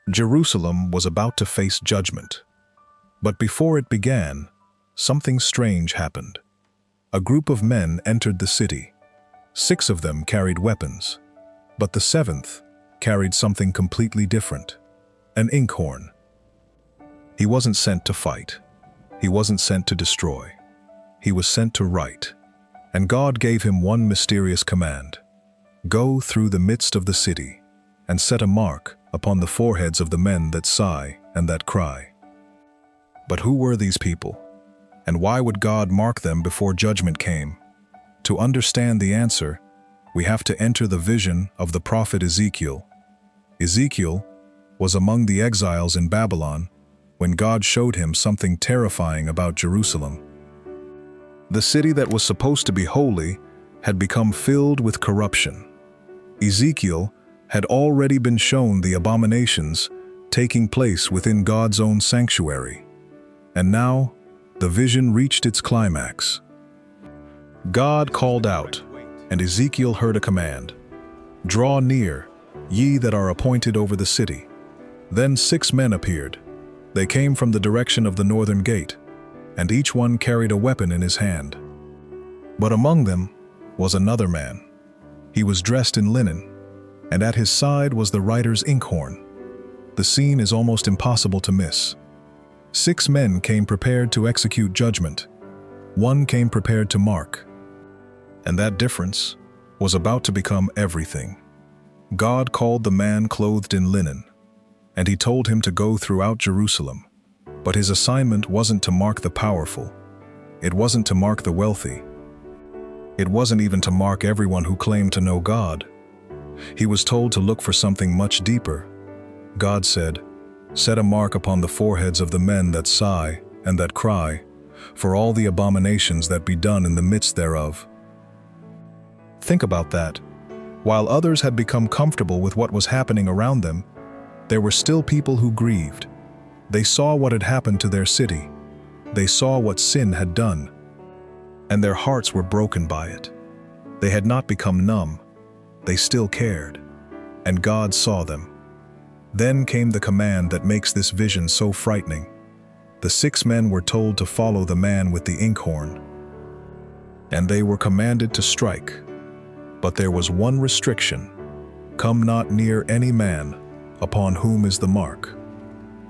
Jerusalem was about to face judgment. But before it began, something strange happened. A group of men entered the city. 6 of them carried weapons, but the 7th carried something completely different, an inkhorn. He wasn't sent to fight. He wasn't sent to destroy. He was sent to write. And God gave him one mysterious command: go through the midst of the city and set a mark upon the foreheads of the men that sigh and that cry. But who were these people? And why would God mark them before judgment came? To understand the answer, we have to enter the vision of the prophet Ezekiel. Ezekiel was among the exiles in Babylon when God showed him something terrifying about Jerusalem. The city that was supposed to be holy had become filled with corruption. Ezekiel had already been shown the abominations taking place within God's own sanctuary. And now, the vision reached its climax. God called out, and Ezekiel heard a command: draw near, ye that are appointed over the city. Then 6 men appeared. They came from the direction of the northern gate, and each one carried a weapon in his hand. But among them was another man. He was dressed in linen, and at his side was the writer's inkhorn. The scene is almost impossible to miss. 6 men came prepared to execute judgment. 1 came prepared to mark. And that difference was about to become everything. God called the man clothed in linen, and he told him to go throughout Jerusalem. But his assignment wasn't to mark the powerful. It wasn't to mark the wealthy. It wasn't even to mark everyone who claimed to know God. He was told to look for something much deeper. God said, set a mark upon the foreheads of the men that sigh and that cry, for all the abominations that be done in the midst thereof. Think about that. While others had become comfortable with what was happening around them, there were still people who grieved. They saw what had happened to their city. They saw what sin had done, and their hearts were broken by it. They had not become numb. They still cared, and God saw them. Then came the command that makes this vision so frightening. The 6 men were told to follow the man with the inkhorn, and they were commanded to strike. But there was one restriction: come not near any man upon whom is the mark.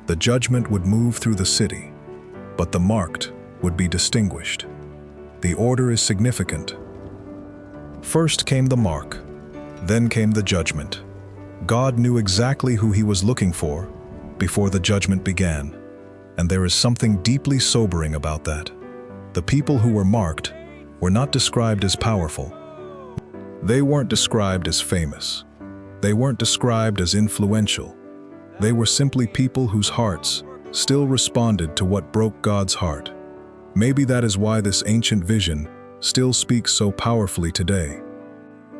The judgment would move through the city, but the marked would be distinguished. The order is significant. First came the mark, then came the judgment. God knew exactly who he was looking for before the judgment began, and there is something deeply sobering about that. The people who were marked were not described as powerful. They weren't described as famous. They weren't described as influential. They were simply people whose hearts still responded to what broke God's heart. Maybe that is why this ancient vision still speaks so powerfully today.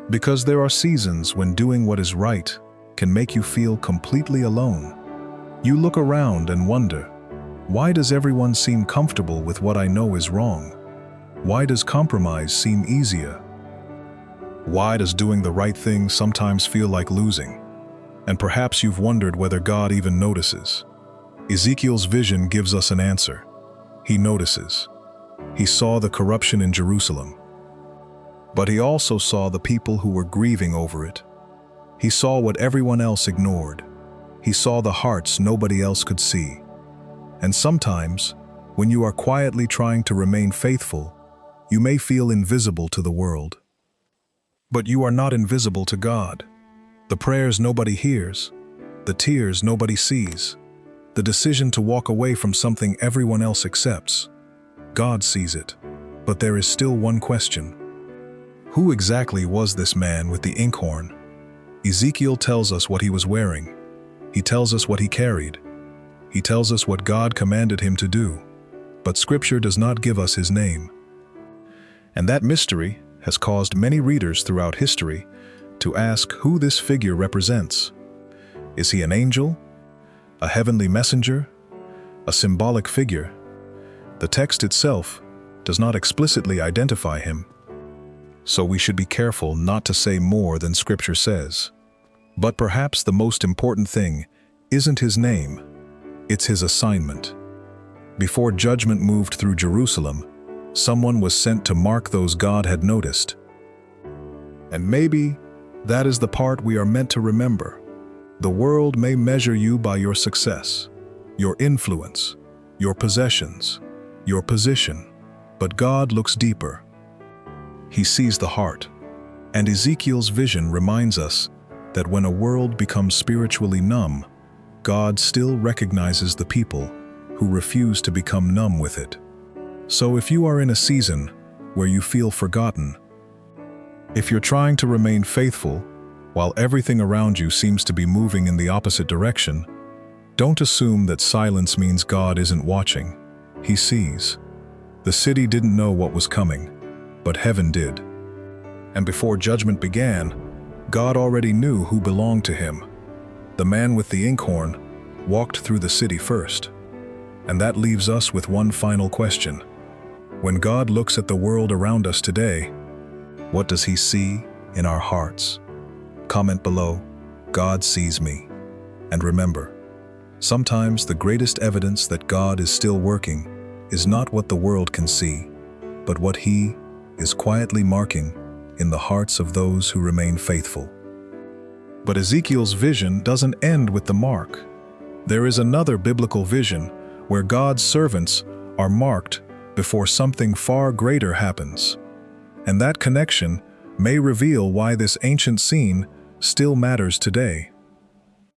Because there are seasons when doing what is right can make you feel completely alone. You look around and wonder, why does everyone seem comfortable with what I know is wrong? Why does compromise seem easier? Why does doing the right thing sometimes feel like losing? And perhaps you've wondered whether God even notices. Ezekiel's vision gives us an answer. He notices. He saw the corruption in Jerusalem, but he also saw the people who were grieving over it. He saw what everyone else ignored. He saw the hearts nobody else could see. And sometimes, when you are quietly trying to remain faithful, you may feel invisible to the world. But you are not invisible to God. The prayers nobody hears, the tears nobody sees, the decision to walk away from something everyone else accepts. God sees it. But there is still one question. Who exactly was this man with the inkhorn? Ezekiel tells us what he was wearing. He tells us what he carried. He tells us what God commanded him to do. But Scripture does not give us his name. And that mystery has caused many readers throughout history to ask who this figure represents. Is he an angel? A heavenly messenger? A symbolic figure? The text itself does not explicitly identify him, so we should be careful not to say more than Scripture says. But perhaps the most important thing isn't his name, it's his assignment. Before judgment moved through Jerusalem, someone was sent to mark those God had noticed. And maybe that is the part we are meant to remember. The world may measure you by your success, your influence, your possessions, your position, but God looks deeper. He sees the heart. And Ezekiel's vision reminds us that when a world becomes spiritually numb, God still recognizes the people who refuse to become numb with it. So if you are in a season where you feel forgotten, if you're trying to remain faithful while everything around you seems to be moving in the opposite direction, don't assume that silence means God isn't watching. He sees. The city didn't know what was coming, but heaven did. And before judgment began, God already knew who belonged to him. The man with the inkhorn walked through the city first. And that leaves us with one final question. When God looks at the world around us today, what does he see in our hearts? Comment below, God sees me. And remember, sometimes the greatest evidence that God is still working is not what the world can see, but what he is quietly marking in the hearts of those who remain faithful. But Ezekiel's vision doesn't end with the mark. There is another biblical vision where God's servants are marked before something far greater happens. And that connection may reveal why this ancient scene still matters today.